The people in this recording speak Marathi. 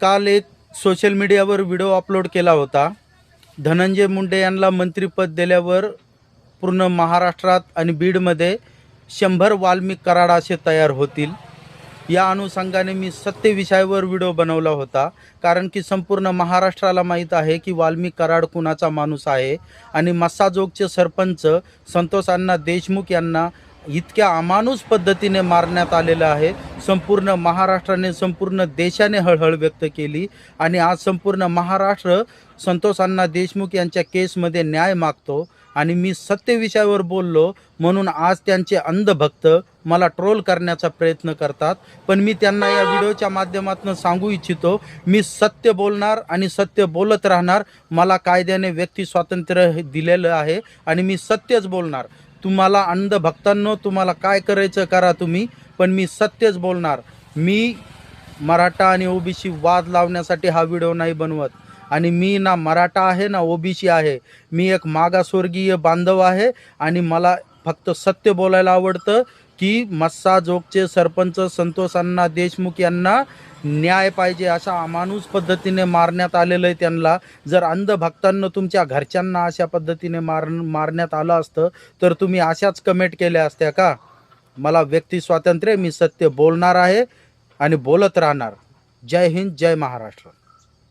काल एक सोशल मीडियावर व्हिडिओ अपलोड केला होता. धनंजय मुंडे यांना मंत्रिपद दिल्यावर पूर्ण महाराष्ट्रात आणि बीडमध्ये 100 वाल्मिक कराड असे तयार होतील. या अनुषंगाने मी सत्य विषयावर व्हिडिओ बनवला होता. कारण की संपूर्ण महाराष्ट्राला माहीत आहे की वाल्मिक कराड कुणाचा माणूस आहे आणि मस्साजोगचे सरपंच संतोष अण्णा देशमुख यांना इतक्या अमानुष पद्धतीने मारण्यात आलेलं आहे. संपूर्ण महाराष्ट्राने, संपूर्ण देशाने हळहळ व्यक्त केली आणि आज संपूर्ण महाराष्ट्र संतोष अण्णा देशमुख यांच्या केसमध्ये न्याय मागतो. आणि मी सत्य विषयावर बोललो म्हणून आज त्यांचे अंधभक्त मला ट्रोल करण्याचा प्रयत्न करतात. पण मी त्यांना या व्हिडिओच्या माध्यमातून सांगू इच्छितो, मी सत्य बोलणार आणि सत्य बोलत राहणार. मला कायद्याने व्यक्ती स्वातंत्र्य दिलेलं आहे आणि मी सत्यच बोलणार. तुम्हाला अंधभक्तांनो, तुम्हाला काय करायचं करा तुम्ही, पण मी सत्यच बोलणार. मी मराठा आणि ओबीसी वाद लावण्यासाठी हा व्हिडिओ नाही बनवत. आणि मी ना मराठा आहे ना ओबीसी आहे. मी एक मागासवर्गीय बांधव आहे आणि मला फक्त सत्य बोलायला आवडतं की मस्साजोगचे सरपंच संतोष अण्णा देशमुख यांना न्याय पाहिजे. अशा अमानुष पद्धतीने मारण्यात आलेलं आहे त्यांना. जर अंधभक्तांना तुमच्या घरच्यांना अशा पद्धतीने मारण्यात आलं असतं तर तुम्ही अशाच कमेंट केल्या असत्या का? मला व्यक्ती स्वातंत्र्य, मी सत्य बोलणार आहे आणि बोलत राहणार. जय हिंद, जय महाराष्ट्र.